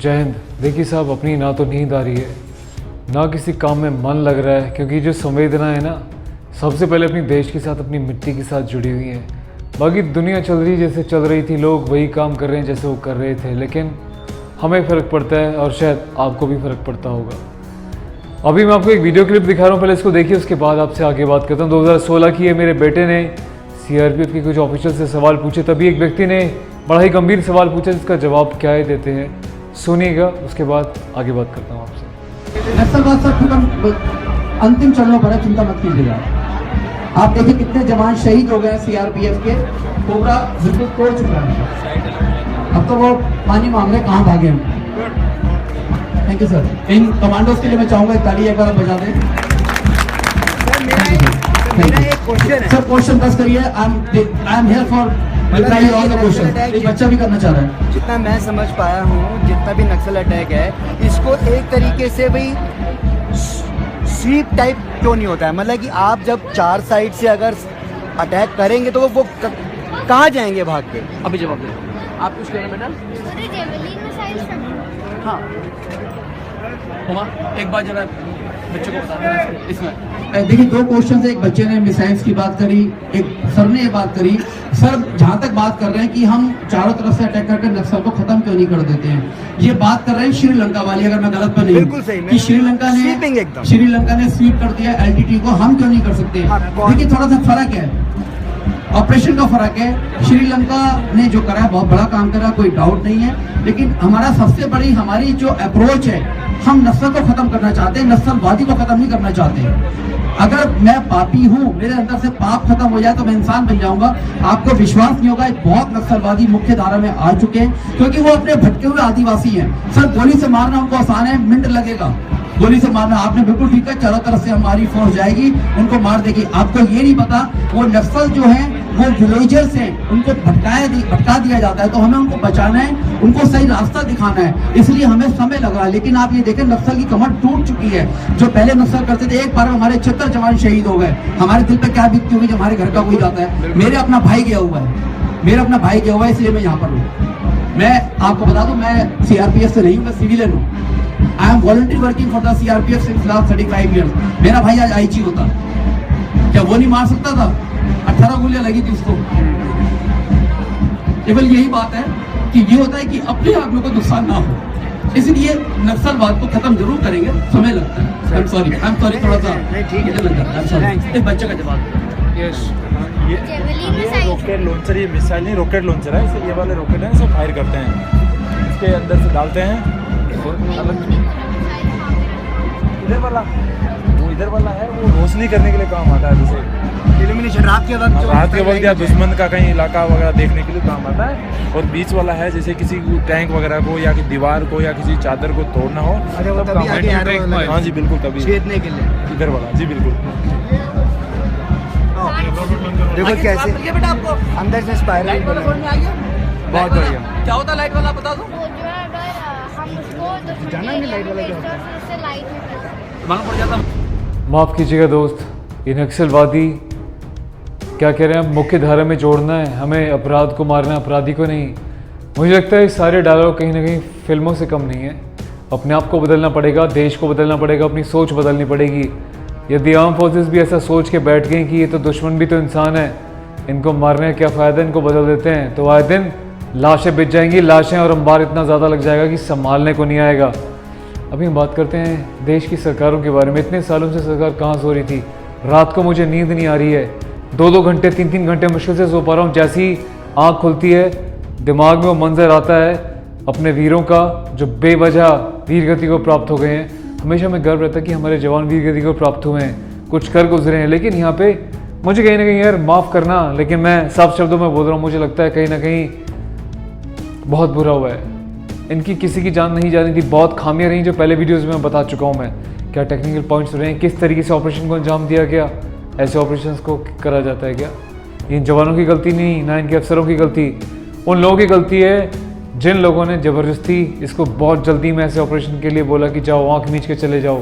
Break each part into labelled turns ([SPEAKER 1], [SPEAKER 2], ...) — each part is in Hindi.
[SPEAKER 1] जय हिंद। देखिए साहब, अपनी ना तो नींद आ रही है ना किसी काम में मन लग रहा है, क्योंकि जो संवेदना है ना सबसे पहले अपनी देश के साथ, अपनी मिट्टी के साथ जुड़ी हुई है। बाकी दुनिया चल रही जैसे चल रही थी, लोग वही काम कर रहे हैं जैसे वो कर रहे थे, लेकिन हमें फ़र्क पड़ता है और शायद आपको भी फ़र्क पड़ता होगा। अभी मैं आपको एक वीडियो क्लिप दिखा रहा हूँ, पहले इसको देखिए, उसके बाद आपसे आगे बात करता हूँ। 2016 की है। मेरे बेटे ने सीआरपीएफ के कुछ ऑफिसर से सवाल पूछे, तभी एक व्यक्ति ने बड़ा ही गंभीर सवाल पूछा जिसका जवाब क्या है देते हैं, सुनिएगा, उसके बाद आगे बात करता हूँ आपसे।
[SPEAKER 2] नक्सलवाद सब अंतिम चरणों पर है, चिंता मत कीजिएगा। आप देखिए कितने जवान शहीद हो गए सीआरपीएफ के, कोबरा बिल्कुल तोड़ चुका है। अब तो वो पानी मामले कहाँ भागे हैं। Thank you sir. In commandos के लिए मैं चाहूंगा एक ताली एक बार बजा दें।
[SPEAKER 3] मेरा एक क्वेश्चन है
[SPEAKER 2] सर, क्वेश्चन बस करिए। I am here for all the question. एक बच्चा भी करना चाह रहा है।
[SPEAKER 3] जितना मैं समझ पाया हूँ, जितना भी नक्सल अटैक है, इसको एक तरीके से भाई स्वीप टाइप क्यों नहीं होता है? मतलब कि आप जब चार साइड से अगर अटैक करेंगे तो वो कहाँ जाएंगे भाग के?
[SPEAKER 4] अभी जवाब दे। आप कुछ कह रहे हैं बेटा? हाँ हुआ, एक बार जरा बच्चों को बता देना इसमें।
[SPEAKER 2] देखिए, दो क्वेश्चन है। एक बच्चे ने मिसाइल्स की बात करी, एक सर ने ये बात करी। सर जहां तक बात कर रहे हैं कि हम चारों तरफ से अटैक करके नक्सल को खत्म क्यों नहीं कर देते हैं, ये बात कर रहे हैं श्रीलंका वाली, अगर मैं गलत पर नहीं
[SPEAKER 3] बिल्कुल सही
[SPEAKER 2] कि श्रीलंका ने स्वीप कर दिया एलटीटी को, हम क्यों नहीं कर सकते? देखिए, थोड़ा सा फर्क है, ऑपरेशन का फर्क है। श्रीलंका ने जो करा है बहुत बड़ा काम करा, कोई डाउट नहीं है, लेकिन हमारा सबसे बड़ी हमारी जो अप्रोच है, हम नस्ल को खत्म करना चाहते हैं, नस्लवादी को खत्म नहीं करना चाहते। अगर मैं पापी हूँ, मेरे अंदर से पाप खत्म हो जाए तो मैं इंसान बन जाऊंगा। आपको विश्वास नहीं होगा, बहुत नस्लवादी मुख्य धारा में आ चुके हैं, क्योंकि वो अपने भटके हुए आदिवासी हैं। सर, गोली से मारना उनको आसान है, मिनट लगेगा गोली से मारना। आपने बिल्कुल ठीक है, चारों तरफ से हमारी फोर्स जाएगी, उनको मार देगी। आपको ये नहीं पता वो नक्सल जो है वो विलेजर्स हैं, उनको भटका दिया जाता है, तो हमें उनको बचाना है, उनको सही रास्ता दिखाना है, इसलिए हमें समय लग रहा है। लेकिन आप ये देखें, नक्सल की कमर टूट चुकी है। जो पहले नक्सल करते थे, एक बार में हमारे 76 जवान शहीद हो गए। हमारे दिल पे क्या बीतती होगी जब हमारे घर का कोई जाता है। मेरे अपना भाई गया हुआ है, इसलिए मैं यहाँ पर हूँ। मैं आपको बता दूं, मैं सीआरपीएफ से नहीं हूँ, मैं सिविलियन हूँ। I am voluntary working for the CRPF since last 35 years. मेरा भाई आज आईजी होता, क्या वो नहीं मार सकता था? 18 गोलियां लगी थी उसको। केवल यही बात है कि ये होता है कि अपने आप लोगों को नुकसान ना हो, इसलिए नक्सलवाद को खत्म जरूर करेंगे, समय लगता है। आई एम सॉरी थोड़ा सा
[SPEAKER 3] ठीक है।
[SPEAKER 2] एक बच्चे का जवाब।
[SPEAKER 1] यस,
[SPEAKER 5] ये रॉकेट लॉन्चर, ये मिसाइल नहीं, रॉकेट लॉन्चर है। इसे ये वाले रॉकेट हैं, इसे फायर करते हैं, इसके अंदर से डालते हैं। इधर वाला, वो इधर वाला है, वो रोशनी करने के लिए काम आता है, जैसे
[SPEAKER 3] इल्यूमिनेशन रात के
[SPEAKER 5] वक्त या दुश्मन का कहीं इलाका वगैरह देखने के लिए काम आता है। और बीच वाला है, जैसे किसी टैंक वगैरह को या दीवार को या किसी चादर को तोड़ना हो।
[SPEAKER 3] अरे वो तभी आगे
[SPEAKER 5] हाँ जी बिल्कुल, तभी
[SPEAKER 3] छेदने के लिए
[SPEAKER 5] इधर वाला। जी बिल्कुल।
[SPEAKER 3] देखो कैसे
[SPEAKER 4] बेटा आपको
[SPEAKER 3] अंदर से स्पाइरल।
[SPEAKER 4] बहुत बढ़िया। क्या होता है लाइट वाला, बता दो।
[SPEAKER 3] जाना नहीं, लाइट वाला क्या होता
[SPEAKER 5] है?
[SPEAKER 4] मालूम पड़ जाता।
[SPEAKER 1] माफ़ कीजिएगा दोस्त, ये नक्सलवादी क्या कह रहे हैं, मुख्य धारा में जोड़ना है, हमें अपराध को मारना है, अपराधी को नहीं। मुझे लगता है सारे डायलॉग कहीं ना कहीं फिल्मों से कम नहीं है। अपने आप को बदलना पड़ेगा, देश को बदलना पड़ेगा, अपनी सोच बदलनी पड़ेगी। यदि आर्म फोर्सेस भी ऐसा सोच के बैठ गए कि ये तो दुश्मन भी तो इंसान है, इनको मारने का क्या फ़ायदा, इनको बदल देते हैं, तो आए दिन लाशें बिछ जाएंगी, लाशें और अंबार इतना ज़्यादा लग जाएगा कि संभालने को नहीं आएगा। अभी हम बात करते हैं देश की सरकारों के बारे में। इतने सालों से सरकार कहाँ सो रही थी? रात को मुझे नींद नहीं आ रही है, 2-2 घंटे 3-3 घंटे मुश्किल से सो पा रहा हूँ। जैसी आँख खुलती है, दिमाग में वो मंजर आता है अपने वीरों का जो बेवजह वीर गति को प्राप्त हो गए हैं। हमेशा में गर्व रहता है कि हमारे जवान वीर गति को प्राप्त हुए हैं, कुछ कर गुजरे हैं। लेकिन यहाँ पे मुझे कहीं ना कहीं, यार माफ़ करना, लेकिन मैं साफ शब्दों में बोल रहा हूँ, मुझे लगता है कहीं ना कहीं बहुत बुरा हुआ है। इनकी किसी की जान नहीं जानी थी, बहुत खामियां रही जो पहले वीडियोस में बता चुका हूँ मैं। क्या टेक्निकल पॉइंट्स रहे हैं, किस तरीके से ऑपरेशन को अंजाम दिया गया, ऐसे ऑपरेशंस को करा जाता है क्या? इन जवानों की गलती नहीं, ना इनके अफसरों की गलती, उन लोगों की गलती है जिन लोगों ने ज़बरदस्ती इसको बहुत जल्दी में ऐसे ऑपरेशन के लिए बोला कि जाओ आँख मीच के चले जाओ।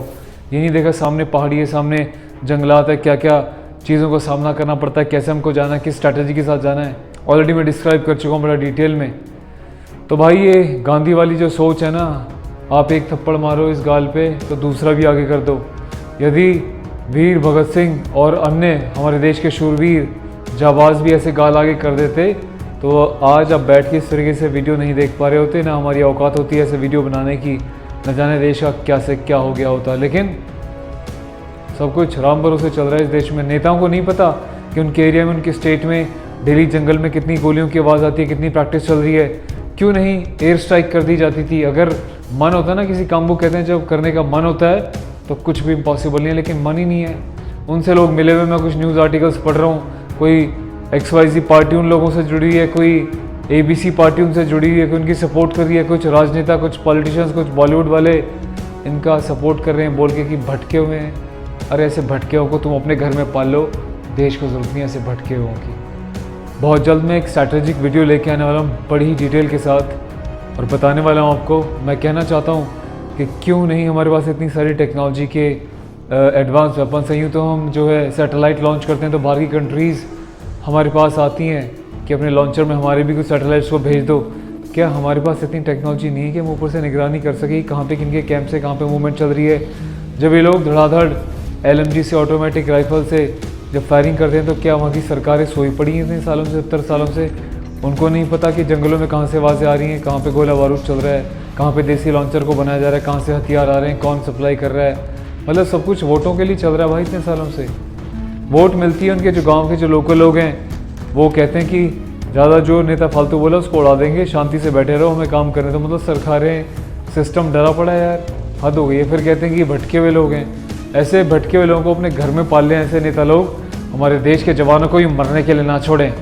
[SPEAKER 1] ये नहीं देखा सामने पहाड़ी है, सामने जंगलात है, क्या क्या चीज़ों का सामना करना पड़ता है, कैसे हमको जाना है, किस स्ट्रैटेजी के साथ जाना है। ऑलरेडी मैं डिस्क्राइब कर चुका हूँ बड़ा डिटेल में। तो भाई ये गांधी वाली जो सोच है ना, आप एक थप्पड़ मारो इस गाल पे तो दूसरा भी आगे कर दो। यदि वीर भगत सिंह और अन्य हमारे देश के शूरवीर जाबाज भी ऐसे गाल आगे कर देते तो आज आप बैठ के इस तरीके से वीडियो नहीं देख पा रहे होते, ना हमारी औकात होती है ऐसे वीडियो बनाने की, न जाने देश का क्या से क्या हो गया होता। लेकिन सब कुछ राम भरोसे चल रहा है इस देश में। नेताओं को नहीं पता कि उनके एरिया में, उनके स्टेट में, दिल्ली जंगल में कितनी गोलियों की आवाज़ आती है, कितनी प्रैक्टिस चल रही है। क्यों नहीं एयर स्ट्राइक कर दी जाती थी? अगर मन होता है ना किसी काम को, कहते हैं जब करने का मन होता है तो कुछ भी इम्पॉसिबल नहीं है, लेकिन मन ही नहीं है। उनसे लोग मिले हुए, मैं कुछ न्यूज़ आर्टिकल्स पढ़ रहा हूँ, कोई XYZ पार्टी उन लोगों से जुड़ी है, कोई ABC पार्टी उनसे जुड़ी है, कोई उनकी सपोर्ट कर रही है, कुछ राजनेता, कुछ पॉलिटिशियंस, कुछ बॉलीवुड वाले इनका सपोर्ट कर रहे हैं बोल के कि भटके हुए हैं। अरे ऐसे भटके हुओं को तुम अपने घर में पाल लो, देश को ज़रूरत नहीं है ऐसे भटके हुओं की। बहुत जल्द मैं एक स्ट्रैटेजिक वीडियो लेके आने वाला हूँ बड़ी ही डिटेल के साथ, और बताने वाला हूँ आपको। मैं कहना चाहता हूँ कि क्यों नहीं हमारे पास इतनी सारी टेक्नोलॉजी के एडवांस वेपन्स हैं। यूँ तो हम जो है सैटेलाइट लॉन्च करते हैं तो बाहर की कंट्रीज़ हमारे पास आती हैं कि अपने लॉन्चर में हमारे भी कुछ सैटेलाइट्स को भेज दो। क्या हमारे पास इतनी टेक्नोलॉजी नहीं है कि हम ऊपर से निगरानी कर सके कहाँ पे किनके कैंप से कहाँ पे मूवमेंट चल रही है? जब ये लोग धड़ाधड़ LMG से, ऑटोमेटिक राइफल से जब फायरिंग करते हैं तो क्या वहाँ की सरकारें सोई पड़ी हैं इतने सालों से, 70 सालों से? उनको नहीं पता कि जंगलों में कहाँ से आवाज़ें आ रही हैं, कहाँ पे गोला बारूद चल रहा है, कहाँ पे देसी लॉन्चर को बनाया जा रहा है, कहाँ से हथियार आ रहे हैं, कौन सप्लाई कर रहा है। मतलब सब कुछ वोटों के लिए चल रहा है भाई इतने सालों से। वोट मिलती है, उनके जो गाँव के जो लोकल लोग हैं वो कहते हैं कि ज़्यादा जो नेता फालतू बोला उसको उड़ा देंगे, शांति से बैठे रहो, हमें काम करने। तो मतलब सरकारें, सिस्टम डरा पड़ा है यार, हद हो गई है। फिर कहते हैं कि भटके हुए लोग हैं। ऐसे भटके हुए लोगों को अपने घर में पाल लें ऐसे नेता लोग, हमारे देश के जवानों को ही मरने के लिए ना छोड़ें।